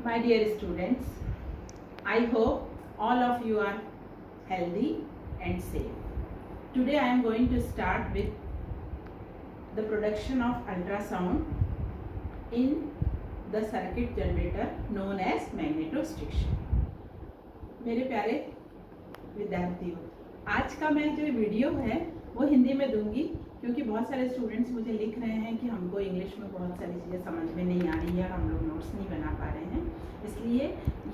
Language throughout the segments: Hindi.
My dear students, I hope all of you are healthy and safe. Today I am going to start with the production of ultrasound in the circuit generator known as magnetostriction. मेरे प्यारे विद्यार्थियों, आज का मैं जो वीडियो है वो हिंदी में दूंगी क्योंकि बहुत सारे स्टूडेंट्स मुझे लिख रहे हैं कि हमको इंग्लिश में बहुत सारी चीज़ें समझ में नहीं आ रही है, हम लोग नोट्स नहीं बना पा रहे हैं। इसलिए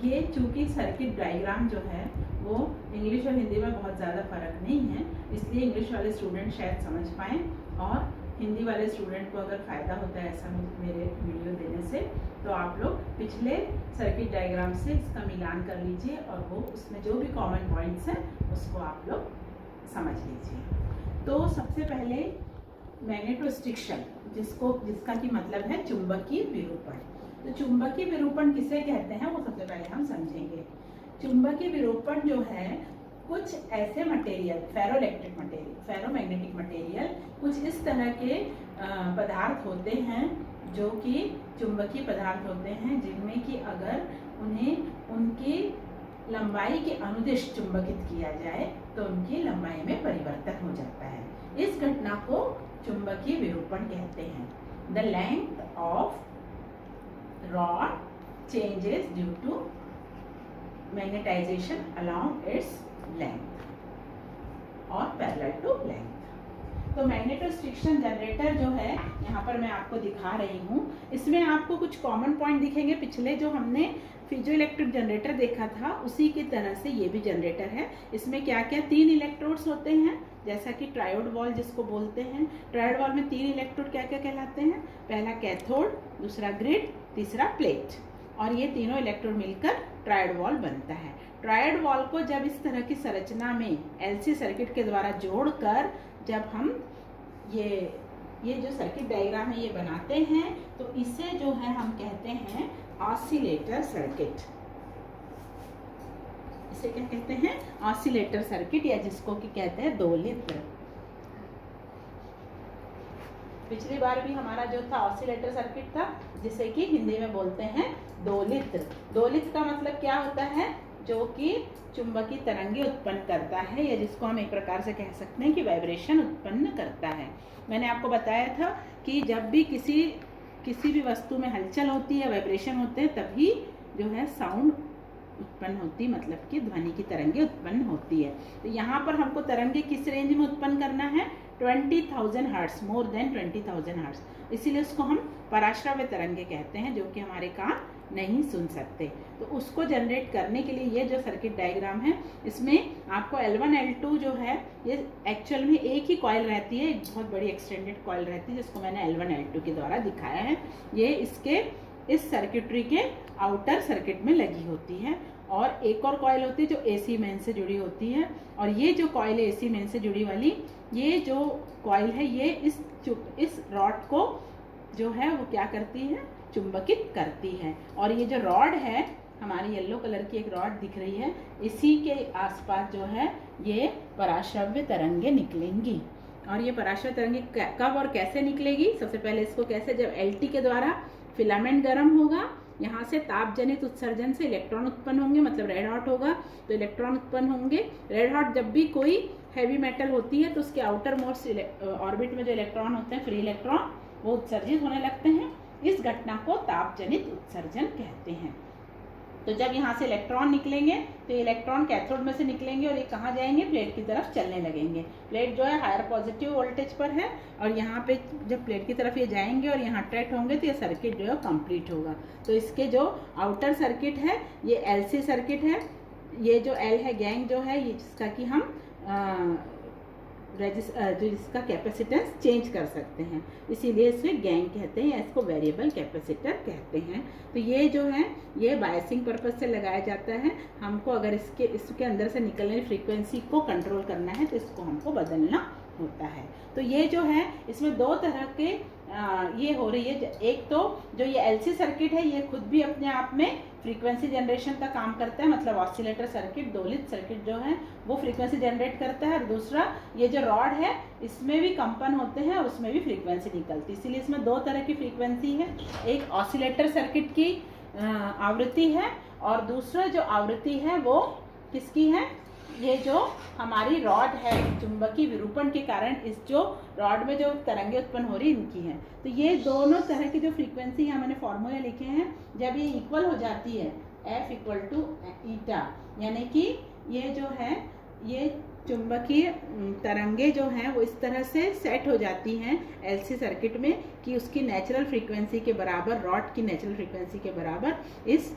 ये चूँकि सर्किट डायग्राम जो है वो इंग्लिश और हिंदी में बहुत ज़्यादा फ़र्क नहीं है, इसलिए इंग्लिश वाले स्टूडेंट शायद समझ पाएँ और हिंदी वाले स्टूडेंट को अगर फ़ायदा होता है ऐसा मेरे वीडियो देने से तो आप लोग पिछले सर्किट डायग्राम से इसका मिलान कर लीजिए और वो उसमें जो भी कॉमन पॉइंट्स हैं उसको आप लोग समझ लीजिए। तो सबसे पहले मैग्नेटोस्ट्रिक्शन जिसका की मतलब है चुंबकीय विरूपण। तो चुंबकीय विरूपण किसे कहते हैं वो सबसे पहले हम समझेंगे। चुंबकीय विरूपण जो है कुछ ऐसे मटेरियल फेरोमैग्नेटिक मटेरियल कुछ इस तरह के पदार्थ होते हैं जो कि चुंबकीय पदार्थ होते हैं जिनमें कि अगर उन्हें उनकी लंबाई के अनुदिश चुंबकित किया जाए तो उनकी लंबाई में परिवर्तन हो जाता है। इस घटना को चुंबकीय विरूपण कहते हैं। The length of rod changes due to magnetisation along its length और पैरेलल टू लेंथ। तो मैग्नेटोस्ट्रिक्शन जनरेटर जो है यहाँ पर मैं आपको दिखा रही हूँ, इसमें आपको कुछ कॉमन पॉइंट दिखेंगे। पिछले जो हमने पीजो इलेक्ट्रिक जनरेटर देखा था उसी की तरह से ये भी जनरेटर है। इसमें क्या क्या 3 इलेक्ट्रोड्स होते हैं, जैसा कि ट्रायोड वॉल जिसको बोलते हैं। ट्रायोड वॉल में 3 इलेक्ट्रोड क्या क्या कहलाते हैं? पहला कैथोड, दूसरा ग्रिड, तीसरा प्लेट, और ये तीनों इलेक्ट्रोड मिलकर ट्रायोड वॉल बनता है। ट्रायोड वॉल को जब इस तरह की संरचना में एलसी सर्किट के द्वारा जोड़कर जब हम ये जो सर्किट डायग्राम है ये बनाते हैं तो इसे जो है हम कहते हैं ऑसिलेटर सर्किट। इसे क्या कहते हैं? ऑसिलेटर सर्किट, या जिसको कि कहते हैं दोलित्र। पिछली बार भी हमारा जो था ऑसिलेटर सर्किट था जिसे कि हिंदी में बोलते हैं दोलित्र। दोलित्र का मतलब क्या होता है? जो कि चुंबकीय तरंगे उत्पन्न करता है, या जिसको हम एक प्रकार से कह सकते हैं कि वाइब्रेशन उत्पन्न करता है। मैंने आपको बताया था कि जब भी किसी भी वस्तु में हलचल होती है, वाइब्रेशन होते हैं, तभी जो है साउंड उत्पन्न होती, मतलब कि ध्वनि की तरंगे उत्पन्न होती है। तो यहाँ पर हमको तरंगे किस रेंज में उत्पन्न करना है? 20,000 हर्ट्ज, मोर देन 20,000 हर्ट्ज। इसीलिए उसको हम पराश्रव्य तरंगे कहते हैं, जो कि हमारे कान नहीं सुन सकते। तो उसको जनरेट करने के लिए ये जो सर्किट डायग्राम है इसमें आपको L1 L2 जो है ये एक्चुअल में एक ही कॉइल रहती है, एक बहुत बड़ी एक्सटेंडेड कॉइल रहती है जिसको मैंने L1 L2 के द्वारा दिखाया है। ये इसके इस सर्किटरी के आउटर सर्किट में लगी होती है, और एक और कॉइल होती है जो AC मेन से जुड़ी होती है। और ये जो कॉइल है AC मेन से जुड़ी वाली, ये जो कॉइल है ये इस रॉड को जो है वो क्या करती है? चुंबकित करती है। और ये जो रॉड है, हमारी येलो कलर की एक रॉड दिख रही है, इसी के आसपास जो है ये पराश्रव्य तरंगे निकलेंगी। और ये पराश्रव्य तरंगे कब और कैसे निकलेगी? सबसे पहले इसको कैसे? जब LT के द्वारा फिलामेंट गर्म होगा, यहाँ से ताप जनित उत्सर्जन से इलेक्ट्रॉन उत्पन्न होंगे, मतलब रेड हॉट होगा तो इलेक्ट्रॉन उत्पन्न होंगे। रेड हॉट जब भी कोई हैवी मेटल होती है तो उसके आउटर मोस्ट ऑर्बिट में जो इलेक्ट्रॉन होते हैं, फ्री इलेक्ट्रॉन, वो उत्सर्जित होने लगते हैं। इस घटना को ताप जनित उत्सर्जन कहते हैं। तो जब यहाँ से इलेक्ट्रॉन निकलेंगे तो इलेक्ट्रॉन कैथोड में से निकलेंगे और ये कहाँ जाएंगे? प्लेट की तरफ चलने लगेंगे। प्लेट जो है हायर पॉजिटिव वोल्टेज पर है, और यहाँ पे जब प्लेट की तरफ ये जाएंगे और यहाँ अट्रैक्ट होंगे तो ये सर्किट जो है कंप्लीट होगा। तो इसके जो आउटर सर्किट है ये LC सर्किट है। ये जो L है, गैंग जो है, ये जिसका कि हम जो इसका कैपेसिटेंस चेंज कर सकते हैं, इसीलिए इसे गैंग कहते हैं, इसको वेरिएबल कैपेसिटर कहते हैं। तो ये जो है ये बायसिंग पर्पज से लगाया जाता है। हमको अगर इसके अंदर से निकलने फ्रीक्वेंसी को कंट्रोल करना है तो इसको हमको बदलना होता है। तो ये जो है इसमें 2 तरह के ये हो रही है। एक तो जो ये LC सर्किट है ये खुद भी अपने आप में फ्रीक्वेंसी जनरेशन का काम करता है, मतलब ऑसिलेटर सर्किट, दोलित सर्किट जो है वो फ्रीक्वेंसी जनरेट करता है। और दूसरा ये जो रॉड है इसमें भी कंपन होते हैं और उसमें भी फ्रीक्वेंसी निकलती है, इसीलिए इसमें 2 तरह की फ्रीक्वेंसी है। एक ऑसिलेटर सर्किट की आवृत्ति है, और दूसरा जो आवृत्ति है वो किसकी है, ये जो हमारी रॉड है चुंबकीय विरूपण के कारण इस जो रॉड में जो तरंगे उत्पन्न हो रही इनकी है। तो ये दोनों तरह की जो फ्रीक्वेंसी यहाँ मैंने फॉर्मूला लिखे हैं, जब ये इक्वल हो जाती है F = ईटा, यानी कि ये जो है ये चुंबकीय तरंगे जो हैं वो इस तरह से सेट हो जाती हैं LC सर्किट में कि उसकी नेचुरल फ्रीक्वेंसी के बराबर, रॉड की नेचुरल फ्रीक्वेंसी के बराबर इस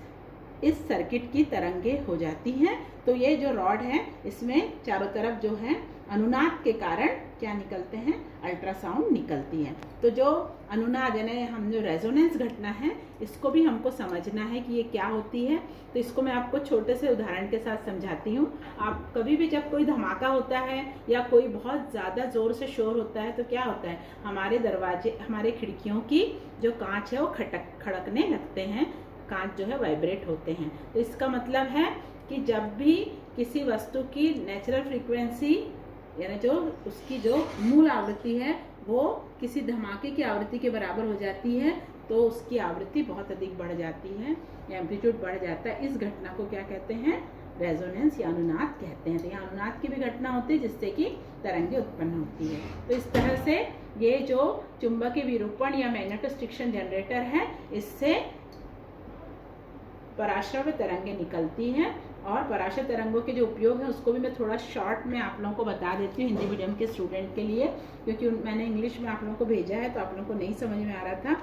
सर्किट की तरंगे हो जाती हैं। तो ये जो रॉड है इसमें चारों तरफ जो है अनुनाद के कारण क्या निकलते हैं, अल्ट्रासाउंड निकलती है। तो जो अनुनाद यानी हम जो रेजोनेंस घटना है इसको भी हमको समझना है कि ये क्या होती है। तो इसको मैं आपको छोटे से उदाहरण के साथ समझाती हूँ। आप कभी भी जब कोई धमाका होता है या कोई बहुत ज़्यादा ज़ोर से शोर होता है तो क्या होता है, हमारे दरवाजे, हमारे खिड़कियों की जो कांच है वो खड़कने लगते हैं, कांच जो है वाइब्रेट होते हैं। तो इसका मतलब है कि जब भी किसी वस्तु की नेचुरल फ्रीक्वेंसी यानी जो उसकी जो मूल आवृत्ति है वो किसी धमाके की आवृत्ति के बराबर हो जाती है तो उसकी आवृत्ति बहुत अधिक बढ़ जाती है, एम्पलीट्यूड बढ़ जाता है। इस घटना को क्या कहते हैं, रेजोनेंस या अनुनाद कहते हैं। तो यहाँ अनुनाद की भी घटना होती है जिससे कि तरंगे उत्पन्न होती है। तो इस तरह से ये जो चुंबकीय विरूपण या मैग्नेटोस्ट्रिक्शन जनरेटर है इससे पराश्रव्य तरंगे निकलती हैं। और पराश्रय तरंगों के जो उपयोग है उसको भी मैं थोड़ा शॉर्ट में आप लोगों को बता देती हूँ हिंदी मीडियम के स्टूडेंट के लिए, क्योंकि मैंने इंग्लिश में आप लोगों को भेजा है तो आप लोगों को नहीं समझ में आ रहा था,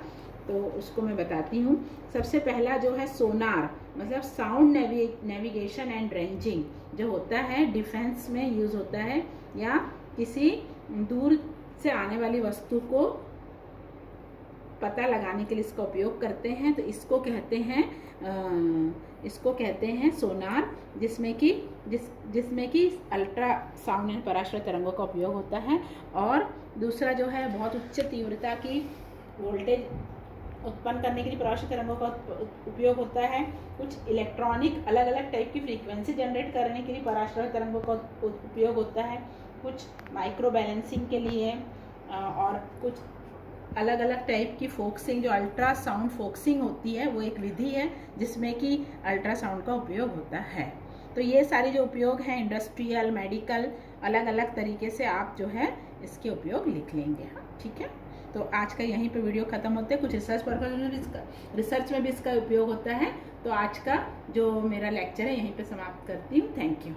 तो उसको मैं बताती हूँ। सबसे पहला जो है सोनार, मतलब साउंड नेविगेशन एंड रेंजिंग जो होता है डिफेंस में यूज़ होता है, या किसी दूर से आने वाली वस्तु को पता लगाने के लिए इसका उपयोग करते हैं। तो इसको कहते हैं सोनार, जिसमें कि अल्ट्रा साउंड यानी पराश्रय तरंगों का उपयोग होता है। और दूसरा जो है बहुत उच्च तीव्रता की वोल्टेज उत्पन्न करने के लिए पराश्रय तरंगों का उपयोग होता है। कुछ इलेक्ट्रॉनिक अलग अलग टाइप की फ्रीक्वेंसी जनरेट करने के लिए पराश्रय तरंगों का उपयोग होता है। कुछ माइक्रो बैलेंसिंग के लिए और कुछ अलग अलग टाइप की फोकसिंग, जो अल्ट्रासाउंड फोकसिंग होती है वो एक विधि है जिसमें कि अल्ट्रासाउंड का उपयोग होता है। तो ये सारे जो उपयोग हैं इंडस्ट्रियल, मेडिकल, अलग अलग तरीके से आप जो है इसके उपयोग लिख लेंगे। हाँ, ठीक है। तो आज का यहीं पे वीडियो ख़त्म होता है। कुछ रिसर्च में भी इसका उपयोग होता है। तो आज का जो मेरा लेक्चर है यहीं पे समाप्त करती हूँ। Thank you.